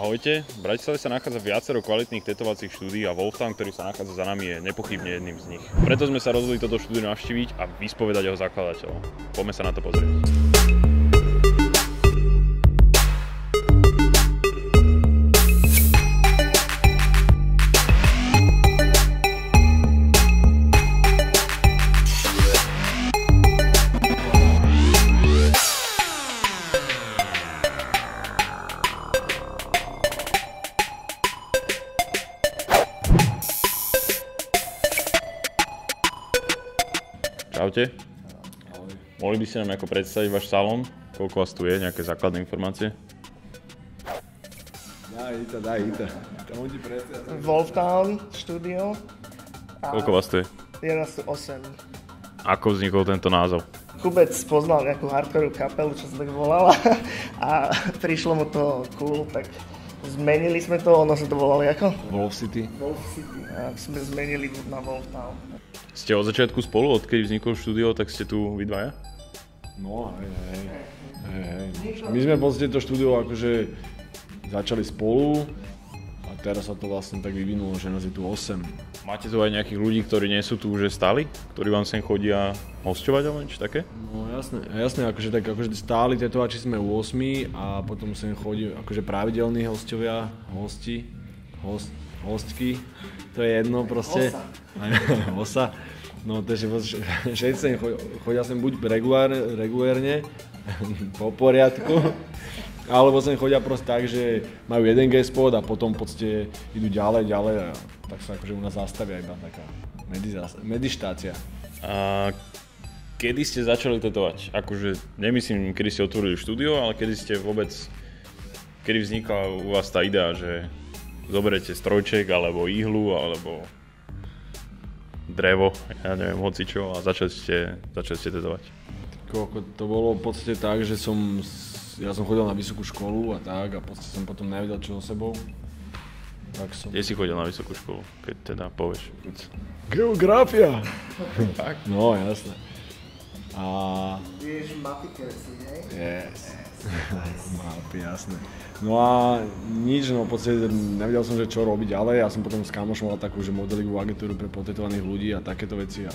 Ahojte, v Bratislave sa nachádza viacero kvalitných tetovacích štúdií a Wolftown, ktorý sa nachádza za nami, je nepochybne jedným z nich. Preto sme sa rozhodli toto štúdio navštíviť a vyspovedať jeho zakladateľov. Poďme sa na to pozrieť. Čaute. Ahoj. Mohli by ste nám nejako predstaviť váš salón? Koľko vás tu je? Nejaké základné informácie? Daj ita. Komu ti predstaviť? Wolftown štúdio. Koľko vás tu je? Je nás tu 8. Ako vznikol tento názov? Kubec poznal nejakú hardcore kapelu, čo sa tak volala a prišlo mu to cool, tak zmenili sme to, ono sa to volalo ako? Wolf City. Wolf City. A sme zmenili na Wolftown. Ste od začiatku spolu, odkedy vzniklo štúdio, tak ste tu vy dvaja? No, hej. My sme v podstate to štúdio akože začali spolu a teraz sa to vlastne tak vyvinulo, že nás je tu 8. Máte tu aj nejakých ľudí, ktorí nie sú tu už stáli? Ktorí vám sem chodia hosťovať alebo niečo také? No jasné, akože stáli tetovači sme u 8 a potom sem chodí akože pravidelní hosťovia, hostky, to je jedno proste. Osa. No takže všetci sem chodia sem buď regulérne, po poriadku, alebo sem chodia proste tak, že majú jeden G-spot a potom v podstate idú ďalej a tak sa akože u nás zastavia iba taká meditácia. A kedy ste začali tetovať? Akože nemyslím, kedy ste otvorili štúdio, ale kedy vznikla u vás tá idea, že zoberete strojček, alebo ihlu, alebo drevo, ja neviem, hocičo a začali ste tetovať. To bolo v podstate tak, že ja som chodil na vysokú školu a tak a v podstate som potom nevedel čo so sebou. Kde si chodil na vysokú školu, keď teda povieš? Geografia! Tak? No, jasné. A... Vieš, mapy si, hej? Yes. Mapy, jasné. No a nič, no v podstate nevedel som, že čo robiť ďalej. Ja som potom s kamošom mal takú, že modelingovú agentúru pre potetovaných ľudí a takéto veci a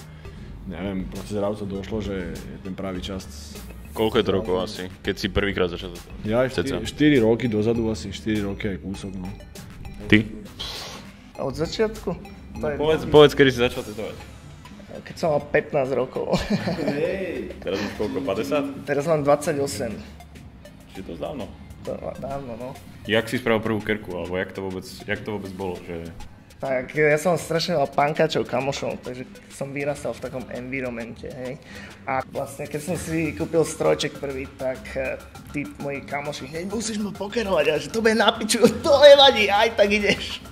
neviem, proste zrazu to došlo, že je ten pravý čas. Koľko je to rokov asi, keď si prvýkrát začal tetovať? Ja 4 roky dozadu, asi 4 roky aj kúsok, no. Ty? Od začiatku? Povedz, kedy si začal tetovať. Keď som mal 15 rokov. Teraz máš koľko, 50? Teraz mám 28. Je to dávno. To dávno, no. Jak si spravil prvú kerku, alebo jak to vôbec bolo, že... Tak, ja som strašne mal pankáčov kamošov, takže som vyrastal v takom environmente, hej. A vlastne, keď som si kúpil strojček prvý, tak tí moji kamoši, hej, musíš ma pokerovať, a že to bude na piču, to nevadí, aj tak ideš.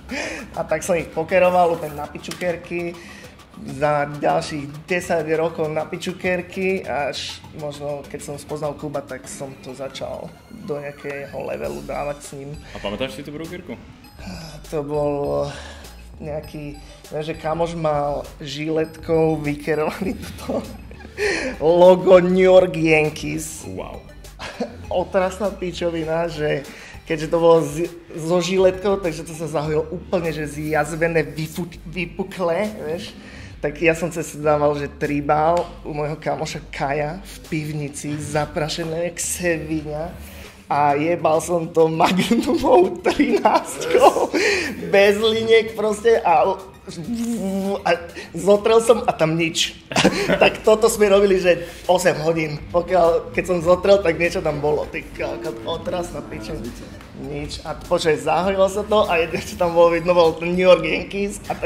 A tak som ich pokeroval úplne na pičukerky, za ďalších 10 rokov na pičukerky, až možno keď som spoznal Kuba, tak som to začal do nejakého levelu dávať s ním. A pamätáš si tú prvú kerku? To bol nejaký, že kamoš mal žiletkou vykerovaný toto logo New York Yankees. Wow. Otrasná pičovina, že keďže to bolo so žiletkou, takže to sa zahojilo úplne, že zjazvené, vypuklé, vieš. Tak ja som si dával, že tribal u môjho kamoša Kaja v pivnici, zaprašené jak seviňa. A jebal som to Magnumovou 13-kou, bez liniek proste a zotrel som a tam nič. Tak toto sme robili, že 8 hodín, keď som zotrel, tak niečo tam bolo. Ty otrasná piča. Nič. A počkaj, zahojilo sa to a jedno, čo tam bolo vidno, bol New York Yankees a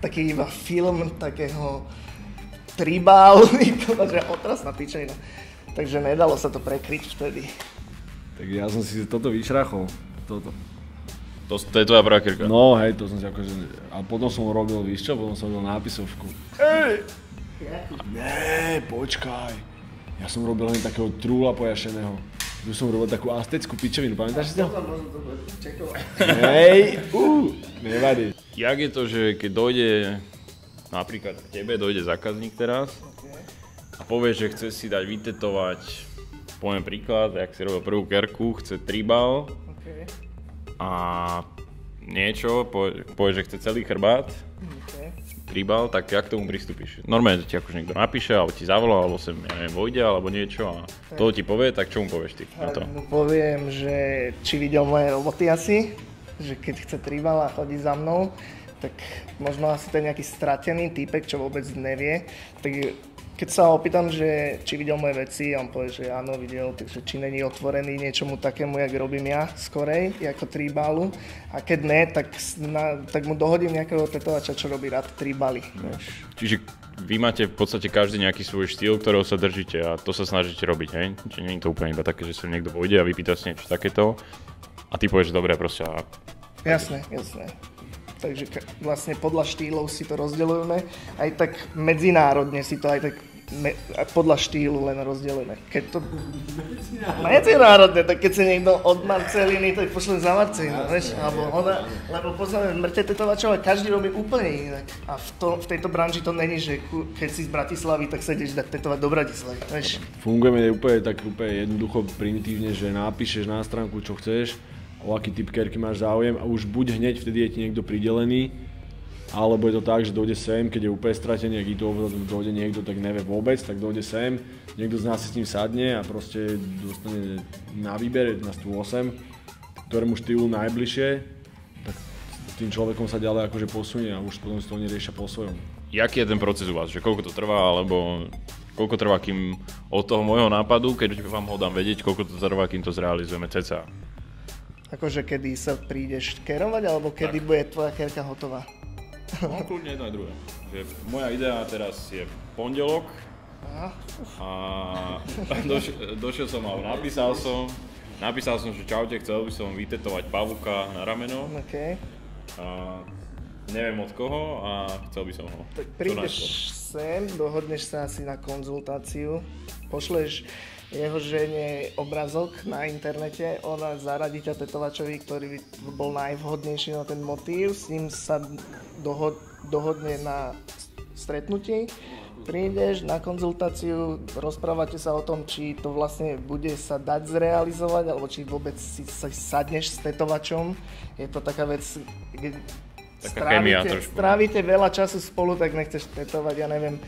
taký iba film takého tribálu, že otrasná piča. Takže nedalo sa to prekryť vtedy. Tak ja som si toto vyšrachol, toto. To je tvoja prvá kerka? No hej, to som si akože... A potom som robil, víš čo? Potom som robil nápisovku. Ne, počkaj. Ja som robil len takého trúla pojašeného. Tu som robil takú azteckú pičovinu, pamätáš si to? Hej, nevadí. Jak je to, že keď dojde napríklad k tebe, dojde zákazník teraz a povie, že chce si dať vytetovať, poviem príklad, jak si robil prvú kerku, chce tribal, a niečo, povie, že chce celý chrbát, tribal, tak jak k tomu pristúpiš? Normálne ti akože niekto napíše, alebo ti zavolá, alebo sem, ja neviem, vojde, alebo niečo a toho ti povie, tak čo mu povieš ty na to? Mu poviem, že či videl moje roboty asi, že keď chce tribal a chodí za mnou, tak možno asi ten nejaký stratený týpek, čo vôbec nevie, tak keď sa ho opýtam, že či videl moje veci, a on povie, že áno, videl, takže či není otvorený niečomu takému, jak robím ja skorej, ako tribalu. A keď ne, tak mu dohodím nejakého tetovača, čo robí rád tribaly. Čiže vy máte v podstate každý nejaký svoj štýl, ktorého sa držíte a to sa snažíte robiť, hej? Čiže nie je to úplne iba také, že sa niekto vojde a vypýta si niečo takéto a ty povieš, že dobre, proste. Jasné. Takže vlastne podľa štýlov si to rozdeľujeme, aj tak medzinárodne si to aj tak podľa štýlu len rozdeľujeme. Keď to medzinárodne, tak keď si niekto od Marceliny, tak pošlem za Marcelinu, vieš, alebo ona, lebo poznáme mŕte tetovačov a každý robí úplne inak. A v tejto branži to není, že keď si z Bratislavy, tak sa ideš dať tetovať do Bratislavy, vieš. Fungujeme úplne jednoducho, primitívne, že napíšeš na stránku, čo chceš, o aký typ kerky máš záujem a už buď hneď vtedy je ti niekto pridelený, alebo je to tak, že dojde sem, keď je úplne stratený, ak dojde niekto, tak nevie vôbec, tak dojde sem, niekto z nás si s ním sadne a proste dostane na výber, nás tu 8, ktorému štýlu najbližšie, tak tým človekom sa ďalej akože posunie a už potom si to neriešia po svojom. Jaký je ten proces u vás? Že koľko to trvá, alebo koľko trvá, kým od toho môjho nápadu, keď vám ho dám vedieť, koľko to trvá, kým to zrealizujeme cca? Akože kedy sa prídeš kerovať, alebo kedy bude tvoja kerka hotová? No, kľudne jedno aj druhé. Že moja idea teraz je pondelok a došiel som a napísal som, že čaute, chcel by som vytetovať pavúka na rameno. Okay. A neviem od koho a chcel by som ho. Tak prídeš sem, dohodneš sa asi na konzultáciu, pošleš jeho žene obrazok na internete, ona zaradí ťa tetovačovi, ktorý by bol najvhodnejší na ten motív, s ním sa dohodne na stretnutí, prídeš na konzultáciu, rozprávate sa o tom, či to vlastne bude sa dať zrealizovať, alebo či vôbec si sadneš s tetovačom. Je to taká vec, keď strávite veľa času spolu, tak nechceš tetovať, ja neviem,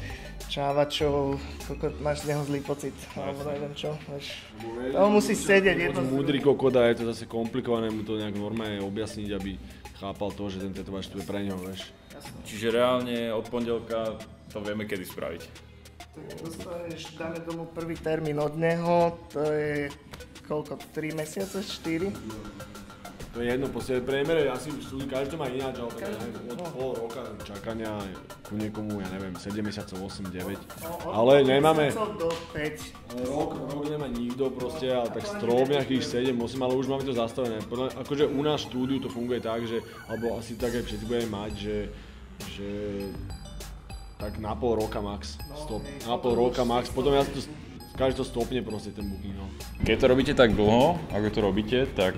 čávačov, koľko máš z neho zlý pocit, alebo neviem čo, vieš. To musí sedieť jedno. Múdry kokoda, je to zase komplikované mu to nejak normálne objasniť, aby chápal to, že ten tetovač tu je pre neho, vieš. Čiže reálne od pondelka to vieme kedy spraviť. Dostaneš, dáme tomu prvý termín od neho, to je koľko, 3 mesiace, 4? To je jedno, proste priemere, asi každý to má ináč, ale tak od pol roka čakania ku niekomu, ja neviem, 7 mesiacov, 8, 9. Ale nemáme... do 5. Rok nemá nikto proste, ale tak strop nejakých 7, 8, ale už máme to zastavené. Akože u nás štúdiu to funguje tak, že, alebo asi tak aj všetci budeme mať, že tak na pol roka max, stop. Na pol roka max, potom ja to... Každý to stopne proste ten booking, no. Keď to robíte tak dlho, ako to robíte, tak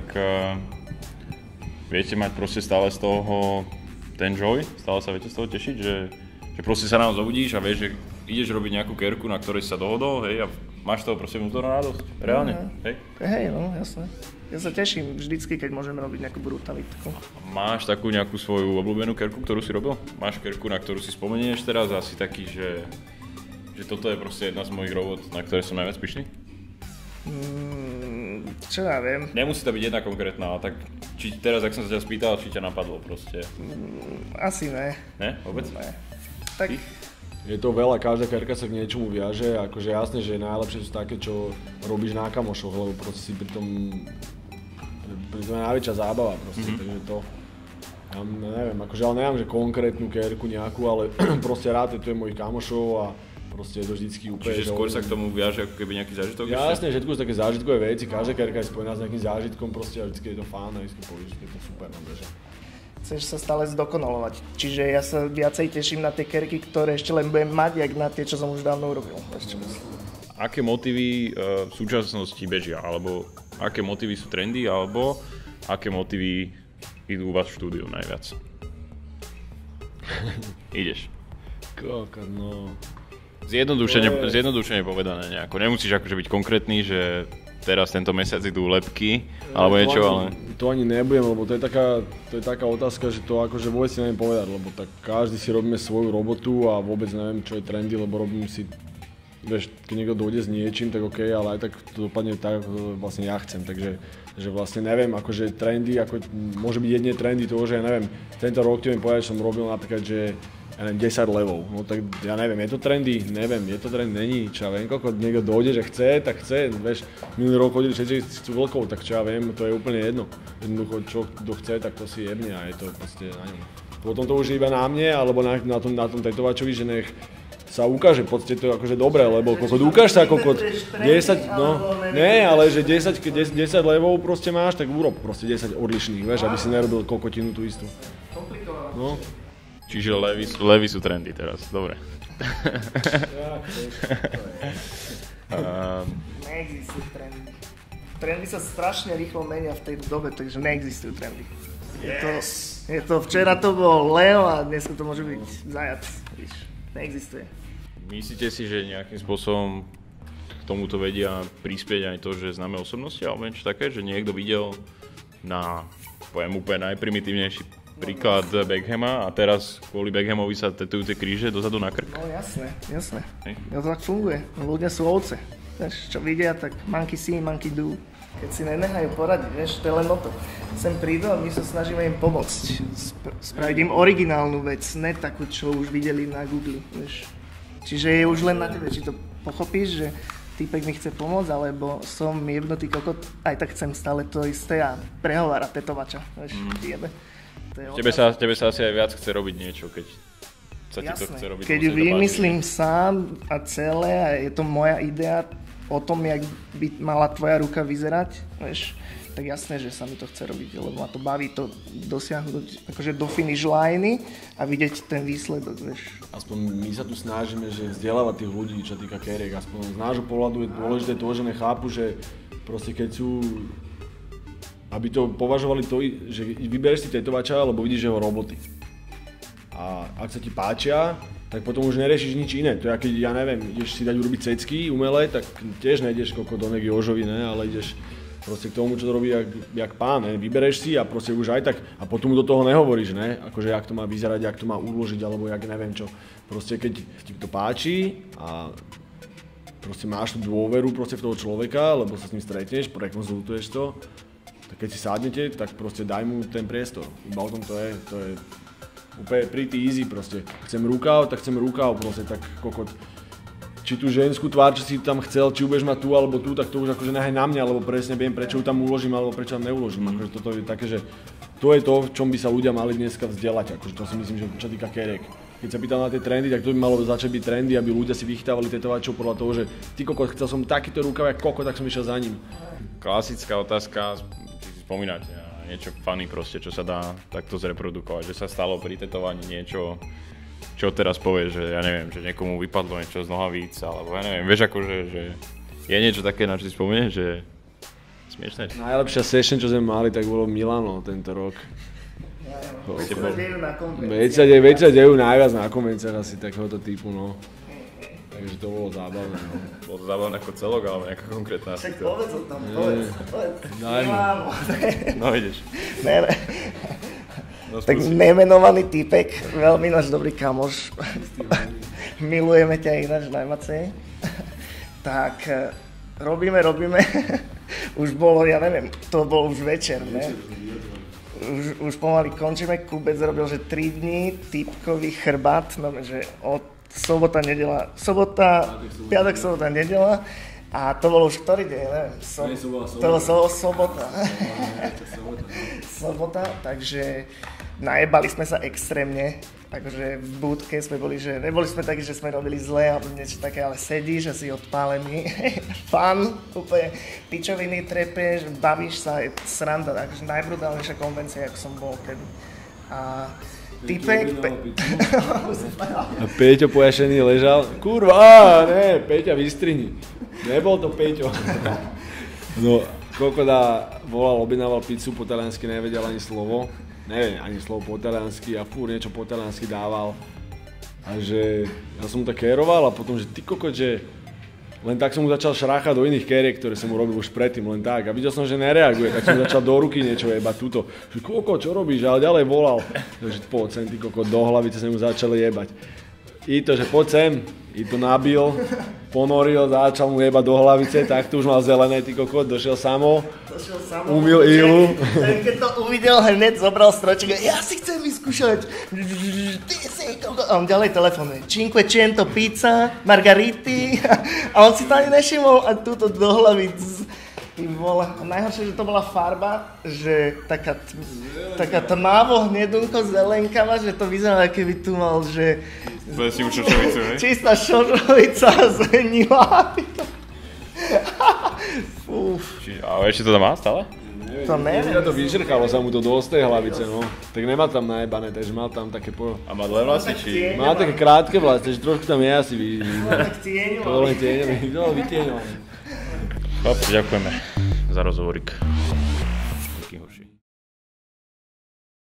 viete mať proste stále z toho ten joy, stále sa viete z toho tešiť, že proste sa ráno zobudíš a vieš, že ideš robiť nejakú kerku, na ktorej si sa dohodol, hej, a máš z toho proste vnútornú radosť, reálne, hej? Hej, no, jasné. Ja sa teším vždycky, keď môžem robiť nejakú brutalitku. Máš takú nejakú svoju obľúbenú kerku, ktorú si robil? Máš kerku, na ktorú si spomenieš teraz a si taký, že toto je proste jedna z mojich robot, na ktoré som najviac pyšný? Čo ja viem. Nemusí to byť jedna konkrétna, ale tak či teraz, ak som sa ťa spýtal, či ťa napadlo proste? Asi ne. Ne? Vôbec? Ne. Tak... Je to veľa, každá kerka sa k niečomu viaže, akože jasné, že najlepšie sú také, čo robíš na kamošoch, lebo proste si pri tom je najväčšia zábava proste, takže to... Ja neviem, akože ale neviem, že konkrétnu kerku nejakú, ale proste rád je mojich kamošov a proste je to vždycky úplne... Čiže skôr sa k tomu viaže ako keby nejaký zážitok? Jasne, všetko sú také zážitkové veci, každá kerka je spojená s nejakým zážitkom proste a vždycky je to fán a vždycky povieš, že je to super, no beže. Chceš sa stále zdokonalovať, čiže ja sa viacej teším na tie kerky, ktoré ešte len budem mať, jak na tie, čo som už dávno urobil. Aké motívy v súčasnosti bežia, alebo aké motívy sú trendy, alebo aké motívy idú u vás v štúdiu najviac? Ideš. Kokos, no... Zjednodušene povedané nejako. Nemusíš akože byť konkrétny, že teraz tento mesiac idú lebky, alebo niečo, ale... to ani nebudem, lebo to je taká otázka, že to akože vôbec si neviem povedať, lebo tak každý si robíme svoju robotu a vôbec neviem, čo je trendy, lebo robím si, vieš, keď niekto dojde s niečím, tak OK, ale aj tak to dopadne tak, ako vlastne ja chcem, takže že vlastne neviem, akože trendy, ako môže byť jedne trendy toho, že ja neviem, tento rok ti viem povedať, že som robil napríklad, že ja neviem, 10 levov, no tak ja neviem, je to trendy? Neviem, je to trendy? Není, čo ja viem, koľko niekto dojde, že chce, tak chce, vieš, minulý rok chodili všetci chcú vlkov, tak čo ja viem, to je úplne jedno, jednoducho, čo kto chce, tak to si jebne a je to proste na ňom. Potom to už je iba na mne, alebo na tom tetovačovi, že nech sa ukáže, v podstate to je akože dobré, lebo kokot ukáž sa, kokot 10, no, nie, ale že 10 levov proste máš, tak urob proste 10 odlišných, vieš, aby si nerobil kokotinu tú istú. No. Čiže levy sú trendy teraz, dobre. Neexistujú trendy. Trendy sa strašne rýchlo menia v tejto dobe, takže neexistujú trendy. Je to včera to bol Leo a dnes to môže byť zajac, víš, neexistuje. Myslíte si, že nejakým spôsobom k tomuto vedia prispieť aj to, že známe osobnosti, alebo niečo také, že niekto videl na, poviem úplne najprimitívnejší príklad Beckhama a teraz kvôli Beckhamovi sa tetujú tie kríže dozadu na krk? No jasné. To tak funguje. Ľudia sú ovce. Vieš, čo vidia, tak monkey see, monkey do. Keď si nenechajú poradiť, vieš, to je len o to. Sem prídu a my sa snažíme im pomôcť. Spraviť im originálnu vec, ne takú, čo už videli na Google, vieš. Čiže je už len na tebe, či to pochopíš, že týpek mi chce pomôcť, alebo som jebnutý kokot, aj tak chcem stále to isté a prehovára tetovača, vieš, jebe. Tebe sa asi aj viac chce robiť niečo, keď sa ti to chce robiť. Keď ju vymyslím sám a celé a je to moja idea o tom, jak by mala tvoja ruka vyzerať, vieš, tak jasné, že sa mi to chce robiť, lebo ma to baví to dosiahnuť akože do finish liney a vidieť ten výsledok, vieš. Aspoň my sa tu snažíme, že vzdelávať tých ľudí, čo týka keriek, aspoň z nášho pohľadu je dôležité to, že nechápu, že proste keď sú, aby to považovali to, že vybereš si tetovača, lebo vidíš jeho roboty. A ak sa ti páčia, tak potom už neriešiš nič iné. To je, keď, ja neviem, ideš si dať urobiť cecky umelé, tak tiež nejdeš koľko do nek Jožovi, ne, ale ideš proste k tomu, čo to robí jak pán, ne, vybereš si a proste už aj tak, a potom mu do toho nehovoríš, ne, akože jak to má vyzerať, jak to má uložiť, alebo jak neviem čo. Proste keď ti to páči a proste máš tú dôveru proste v toho človeka, lebo sa s ním stretneš, prekonzultuješ to, tak keď si sadnete, tak proste daj mu ten priestor. Iba o tom to je úplne pretty easy proste. Chcem rukáv, tak chcem rukáv proste, tak kokot. Či tú ženskú tvár, čo si tam chcel, či budeš mať tu alebo tu, tak to už akože nehaj na mňa, lebo presne viem, prečo ju tam uložím alebo prečo tam neuložím. Akože toto je také, že to je to, v čom by sa ľudia mali dneska vzdelať, akože to si myslím, že čo týka keriek. Keď sa pýtal na tie trendy, tak to by malo začať byť trendy, aby ľudia si vychytávali tetovačov podľa toho, že ty kokot, chcel som takýto rukav, jak kokot, tak som išiel za ním. Klasická otázka, spomínate niečo funny proste, čo sa dá takto zreprodukovať, že sa stalo pri tetovaní niečo, čo teraz povieš, že ja neviem, že niekomu vypadlo niečo z nohavíc, alebo ja neviem, vieš akože, že je niečo také, na čo si spomenieš, že smiešné? Najlepšia session, čo sme mali, tak bolo Milano tento rok. Veď sa dejú najviac na konvenciách asi takéhoto typu, no. Takže to bolo zábavné, no. Bolo to zábavné ako celok, alebo nejaká konkrétna situácia? Tak povedz o tom, povedz. No ideš. No, tak nemenovaný typek, veľmi náš dobrý kamoš. Milujeme ťa ináč najmacej. Tak robíme. Už bolo, ja neviem, to bol už večer, ne? Už pomaly končíme, Kubec robil, že 3 dní, typkový chrbát, no, že od sobota, piatok, sobota, nedela. A to bolo už ktorý deň, neviem, to bolo sobota. Sobota, takže najebali sme sa extrémne, akože v búdke sme boli, že neboli sme takí, že sme robili zle alebo niečo také, ale sedíš a si odpálený, fun, úplne pičoviny trepeš, bavíš sa, je sranda, takže najbrutálnejšia konvencia, ako som bol kedy. A typek... A Peťo pojašený ležal, kurva, ne, Peťa vystrini. Nebol to Peťo. No, koľko volal, objednával pizzu, po taliansky nevedel ani slovo. Neviem ani slovo po taliansky a fúr niečo po taliansky dával. A že ja som mu tak kéroval a potom, že ty kokot, že Len tak som mu začal šráchať do iných keriek, ktoré som mu robil už predtým, len tak. A videl som, že nereaguje, tak som začal do ruky niečo jebať túto. Že koko, čo robíš? Ale ďalej volal. Takže poď sem, ty koko, do hlavice sa mu začali jebať. I to, že poď sem, i to nabil, ponoril, začal mu jebať do hlavice, tak tu už mal zelené, ty kokot, došiel samo, umyl ilu. Keď to uvidel, hneď zobral stroček a ja si chcem vyskúšať. Ty si kokot. A on ďalej telefonuje. Cinquecento pizza, margarity. A on si to ani nevšimol a túto do hlavy. Ty vole. A najhoršie, že to bola farba, že taká tmavo hnedunko zelenkava, že to vyzeralo, keby tu mal, že... Vesím šošovicu, ne? Čistá šošovica zvenila. A ešte to tam má stále? To neviem. Ja to vyčerkalo sa mu to do tej hlavice, no. Tak nemá tam najebané, takže mal tam také A má dlhé vlasy, či... Má také krátke vlasy, takže trošku tam je asi Tak tieňoval. To len tieňový, no vytieňoval. Chlap, ďakujeme za rozhovorík.